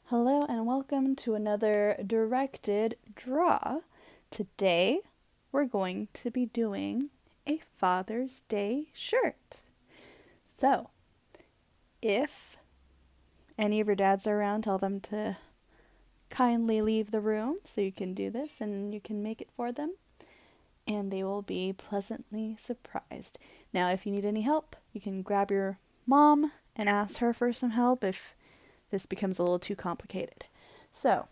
Hello and welcome to another directed draw. Today we're going to be doing a Father's Day shirt. So, if any of your dads are around, tell them to kindly leave the room so you can do this and you can make it for them, and they will be pleasantly surprised. Now, if you need any help, you can grab your mom and ask her for some help if this becomes a little too complicated. So,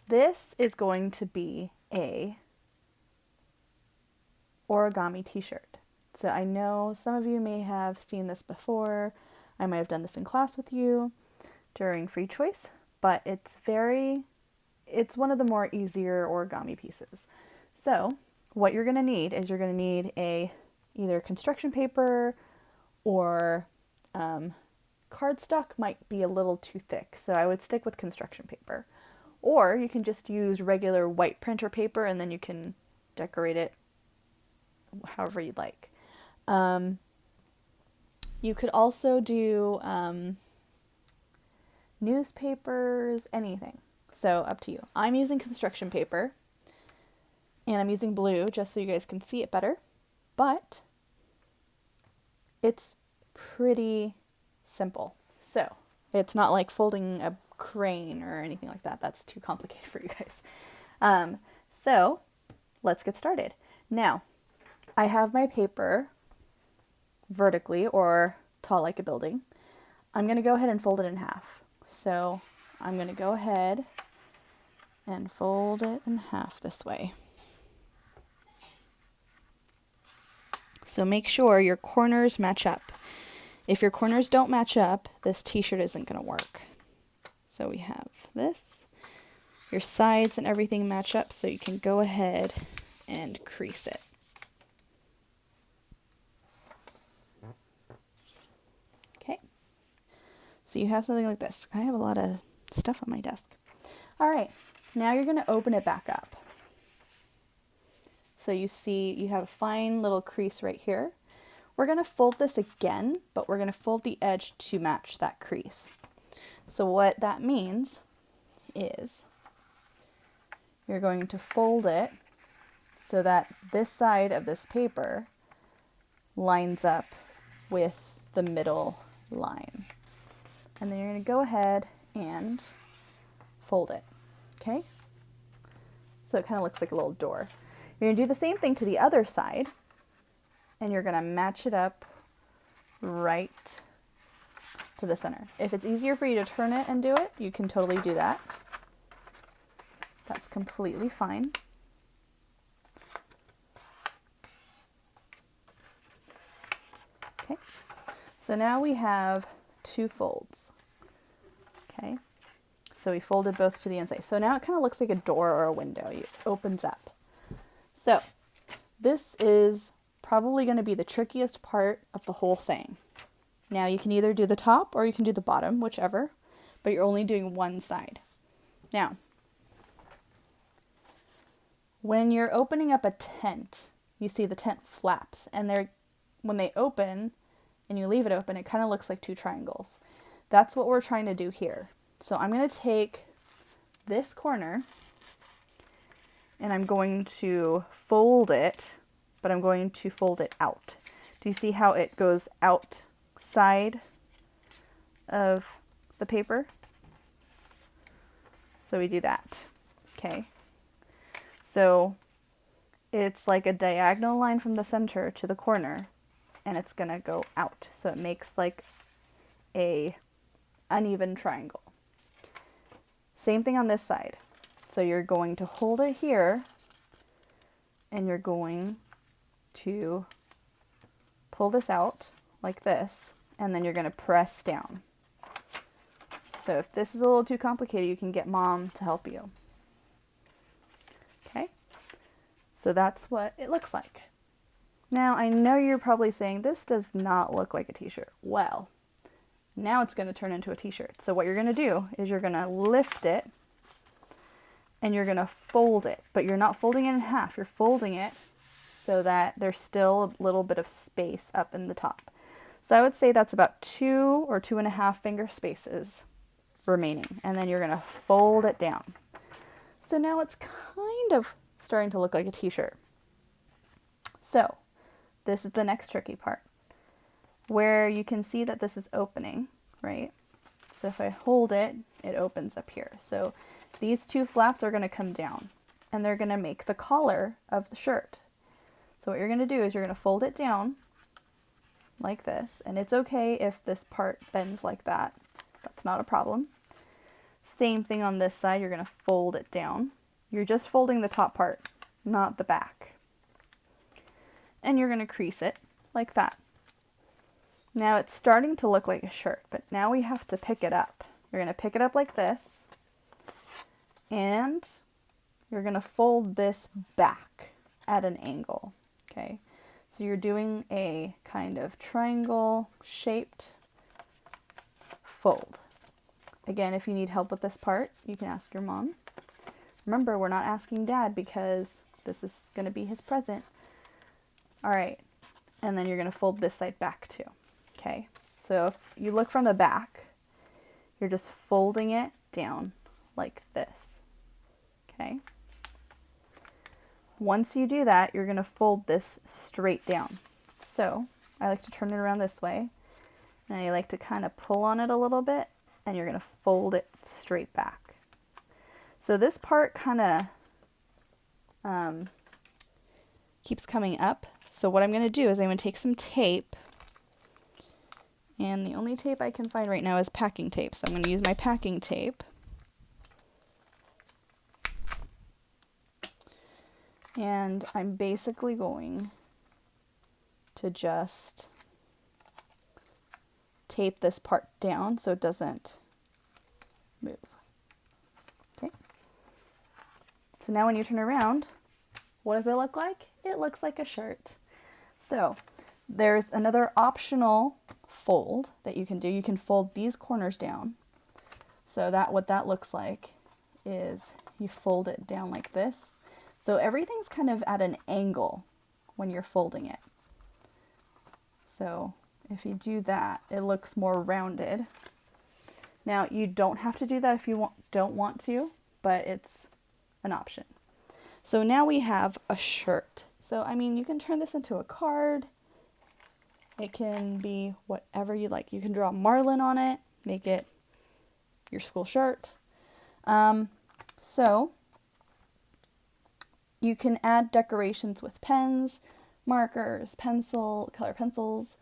this is going to be a origami t-shirt. So I know some of you may have seen this before. I might have done this in class with you during free choice, but it's one of the more easier origami pieces. So what you're going to need is you're going to need either construction paper or cardstock might be a little too thick, so I would stick with construction paper. Or you can just use regular white printer paper and then you can decorate it however you'd like. You could also do newspapers, anything. So up to you. I'm using construction paper and I'm using blue just so you guys can see it better, but it's pretty simple. So it's not like folding a crane or anything like that. That's too complicated for you guys. So let's get started. Now, I have my paper vertically or tall like a building. I'm going to go ahead and fold it in half. So I'm going to go ahead and fold it in half this way. So make sure your corners match up. If your corners don't match up, this t-shirt isn't going to work. So we have this. Your sides and everything match up, so you can go ahead and crease it. Okay. So you have something like this. I have a lot of stuff on my desk. All right. Now you're going to open it back up. So you see you have a fine little crease right here. We're going to fold this again, but we're going to fold the edge to match that crease. So what that means is you're going to fold it so that this side of this paper lines up with the middle line. And then you're going to go ahead and fold it. Okay? So it kind of looks like a little door. You're going to do the same thing to the other side. And you're going to match it up right to the center. If it's easier for you to turn it and do it, you can totally do that. That's completely fine. Okay, so now we have two folds. Okay, so we folded both to the inside. So now it kind of looks like a door or a window. It opens up. So this is probably going to be the trickiest part of the whole thing. Now you can either do the top or you can do the bottom, whichever, but you're only doing one side. Now, when you're opening up a tent, you see the tent flaps, and when they open and you leave it open, it kind of looks like two triangles. That's what we're trying to do here. So I'm going to take this corner and I'm going to fold it, but I'm going to fold it out. Do you see how it goes outside of the paper? So we do that. Okay. So it's like a diagonal line from the center to the corner, and it's going to go out. So it makes like a uneven triangle. Same thing on this side. So you're going to hold it here, and you're going to pull this out like this, and then you're going to press down. So if this is a little too complicated, you can get mom to help you. Okay, so that's what it looks like. Now I know you're probably saying this does not look like a t-shirt. Well, now it's going to turn into a t-shirt. So what you're going to do is you're going to lift it and you're going to fold it, but you're not folding it in half. You're folding it so that there's still a little bit of space up in the top. So I would say that's about 2 or 2.5 finger spaces remaining. And then you're going to fold it down. So now it's kind of starting to look like a t-shirt. So this is the next tricky part, where you can see that this is opening, right? So if I hold it, it opens up here. So these two flaps are going to come down and they're going to make the collar of the shirt. So what you're going to do is you're going to fold it down like this, and it's okay if this part bends like that. That's not a problem. Same thing on this side, you're going to fold it down. You're just folding the top part, not the back. And you're going to crease it like that. Now it's starting to look like a shirt, but now we have to pick it up. You're going to pick it up like this, and you're going to fold this back at an angle, okay? So you're doing a kind of triangle shaped fold. Again, if you need help with this part, you can ask your mom. Remember, we're not asking Dad because this is going to be his present. All right, and then you're going to fold this side back too, okay? So if you look from the back, you're just folding it down like this, okay? Once you do that, you're going to fold this straight down. So I like to turn it around this way, and I like to kind of pull on it a little bit, and you're going to fold it straight back. So this part kind of keeps coming up. So what I'm going to do is I'm going to take some tape, and the only tape I can find right now is packing tape. So I'm going to use my packing tape. And I'm basically going to just tape this part down so it doesn't move. Okay. So now when you turn around, what does it look like? It looks like a shirt. So there's another optional fold that you can do. You can fold these corners down. So that what that looks like is you fold it down like this. So everything's kind of at an angle when you're folding it. So if you do that, it looks more rounded. Now you don't have to do that if you don't want to, but it's an option. So now we have a shirt. So I mean, you can turn this into a card. It can be whatever you like. You can draw marlin on it, make it your school shirt. So you can add decorations with pens, markers, color pencils,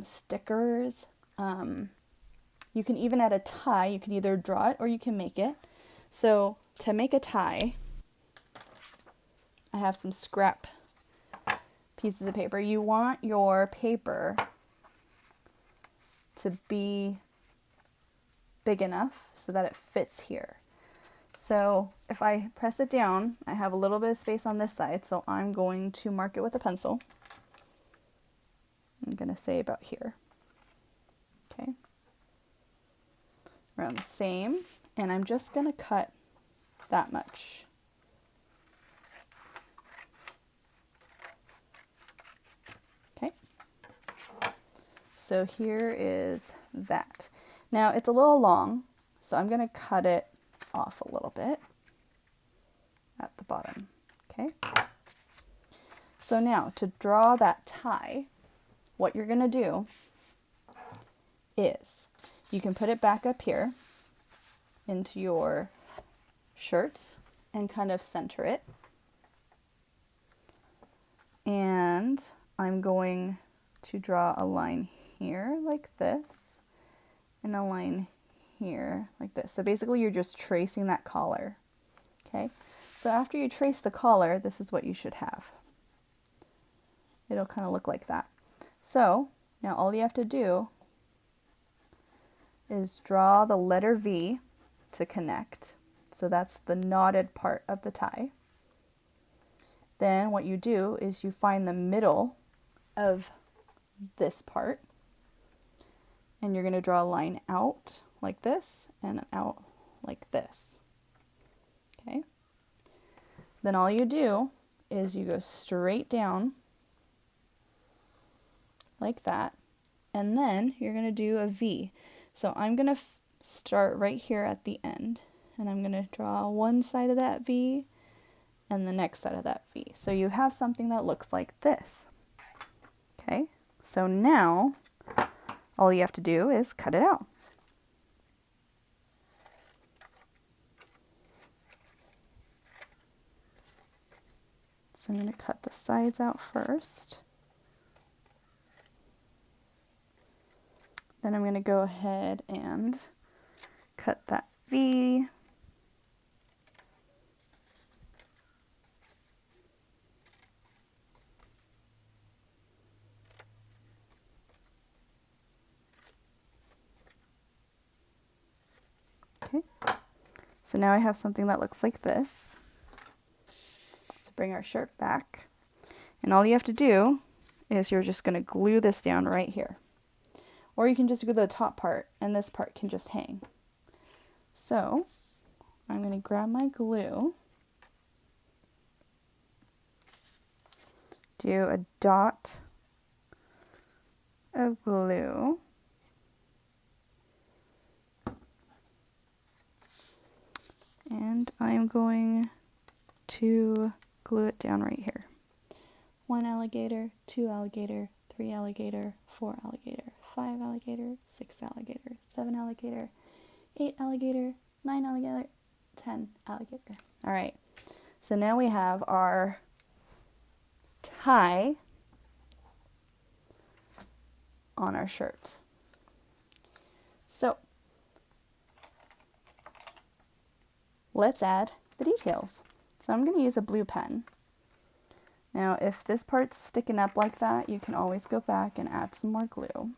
stickers. You can even add a tie. You can either draw it or you can make it. So to make a tie, I have some scrap pieces of paper. You want your paper to be big enough so that it fits here. So if I press it down, I have a little bit of space on this side, so I'm going to mark it with a pencil. I'm going to say about here. Okay. Around the same, and I'm just going to cut that much. Okay. So here is that. Now it's a little long, so I'm going to cut it off a little bit at the bottom. Okay. So now to draw that tie, what you're going to do is you can put it back up here into your shirt and kind of center it. And I'm going to draw a line here like this and a line here like this. So basically you're just tracing that collar. Okay. So after you trace the collar, this is what you should have. It'll kind of look like that. So now all you have to do is draw the letter V to connect. So that's the knotted part of the tie. Then what you do is you find the middle of this part, and you're going to draw a line out like this and out like this. Okay. Then all you do is you go straight down like that, and then you're going to do a V. So I'm going to start right here at the end. And I'm going to draw one side of that V and the next side of that V. So you have something that looks like this. Okay, so now all you have to do is cut it out. So I'm going to cut the sides out first. Then I'm going to go ahead and cut that V. Okay, so now I have something that looks like this. So bring our shirt back. And all you have to do is you're just going to glue this down right here. Or you can just glue the top part and this part can just hang. So I'm going to grab my glue, do a dot of glue, and I'm going to glue it down right here. 1 alligator, 2 alligator, 3 alligator, 4 alligator, 5 alligator, 6 alligator, 7 alligator, 8 alligator, 9 alligator, 10 alligator. All right, so now we have our tie on our shirt. So let's add the details. So I'm going to use a blue pen. Now if this part's sticking up like that, you can always go back and add some more glue.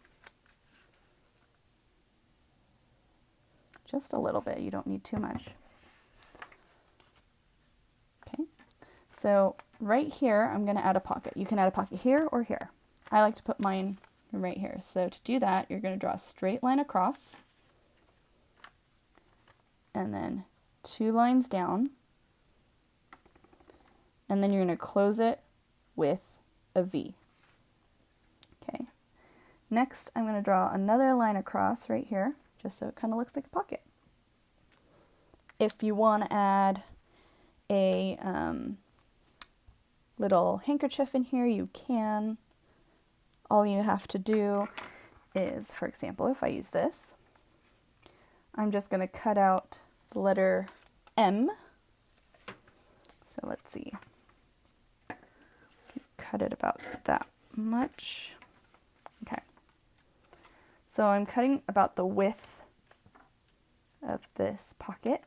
Just a little bit, you don't need too much. Okay, so right here I'm going to add a pocket. You can add a pocket here or here. I like to put mine right here. So to do that, you're going to draw a straight line across and then 2 lines down, and then you're going to close it with a V. Okay, next I'm going to draw another line across right here just so it kind of looks like a pocket. If you want to add a little handkerchief in here, you can. All you have to do is, for example, if I use this, I'm just going to cut out the letter M. So let's see. Cut it about that much. Okay. So I'm cutting about the width of this pocket.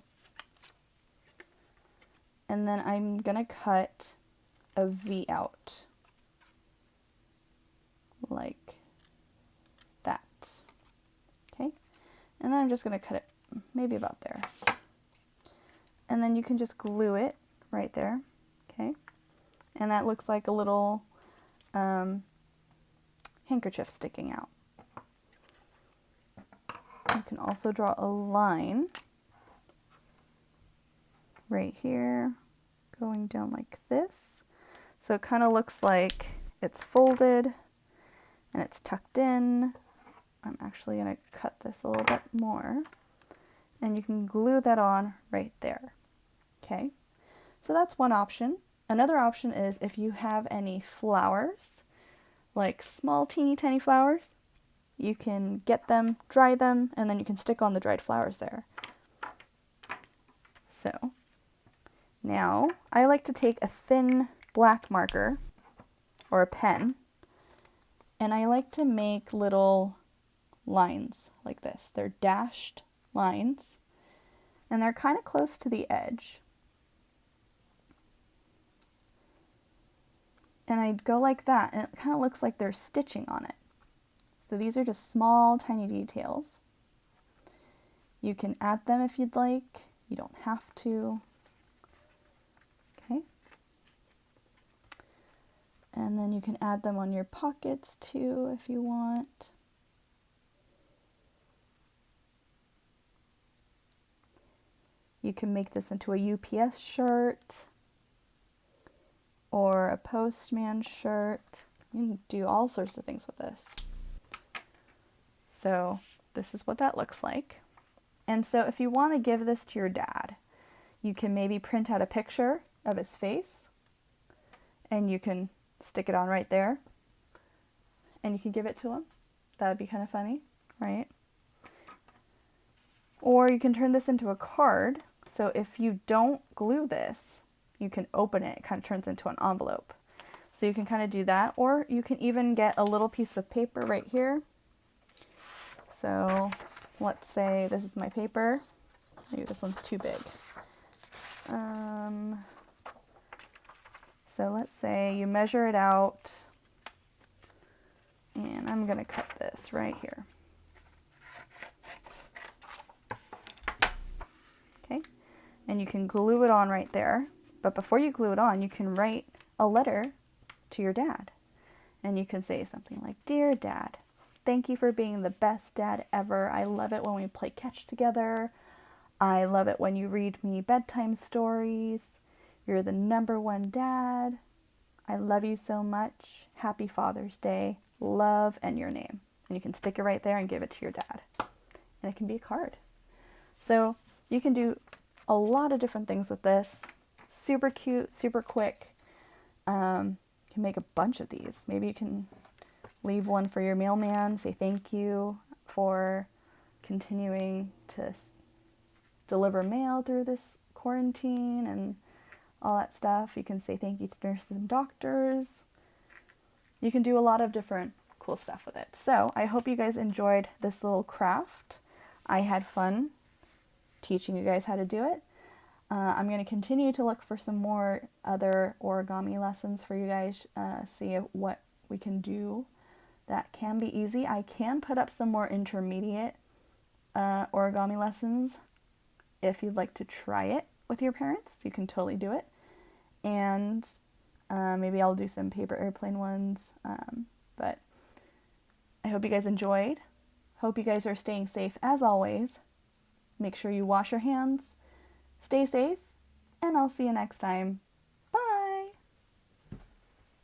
And then I'm going to cut a V out like that. Okay. And then I'm just going to cut it maybe about there. And then you can just glue it right there. Okay. And that looks like a little handkerchief sticking out. You can also draw a line right here going down like this. So it kind of looks like it's folded and it's tucked in. I'm actually going to cut this a little bit more. And you can glue that on right there. Okay, so that's one option. Another option is if you have any flowers, like small teeny tiny flowers, you can get them, dry them, and then you can stick on the dried flowers there. So now I like to take a thin black marker or a pen, and I like to make little lines like this. They're dashed lines, and they're kind of close to the edge. And I'd go like that, and it kind of looks like there's stitching on it. So these are just small, tiny details. You can add them if you'd like. You don't have to. Okay. And then you can add them on your pockets too if you want. You can make this into a UPS shirt or a postman shirt. You can do all sorts of things with this. So this is what that looks like. And so if you want to give this to your dad, you can maybe print out a picture of his face and you can stick it on right there and you can give it to him. That would be kind of funny, right? Or you can turn this into a card. So if you don't glue this, you can open it. It kind of turns into an envelope. So you can kind of do that. Or you can even get a little piece of paper right here. So let's say this is my paper. Maybe this one's too big. So let's say you measure it out. And I'm going to cut this right here. Okay, and you can glue it on right there. But before you glue it on, you can write a letter to your dad. And you can say something like, "Dear Dad, thank you for being the best dad ever. I love it when we play catch together. I love it when you read me bedtime stories. You're the #1 dad. I love you so much. Happy Father's Day. Love and your name." And you can stick it right there and give it to your dad. And it can be a card. So you can do a lot of different things with this. Super cute, super quick. You can make a bunch of these. Maybe you can leave one for your mailman. Say thank you for continuing to deliver mail through this quarantine and all that stuff. You can say thank you to nurses and doctors. You can do a lot of different cool stuff with it. So I hope you guys enjoyed this little craft. I had fun teaching you guys how to do it. I'm going to continue to look for some more other origami lessons for you guys, see what we can do that can be easy. I can put up some more intermediate origami lessons. If you'd like to try it with your parents, you can totally do it. And maybe I'll do some paper airplane ones. But I hope you guys enjoyed. Hope you guys are staying safe as always. Make sure you wash your hands, stay safe, and I'll see you next time.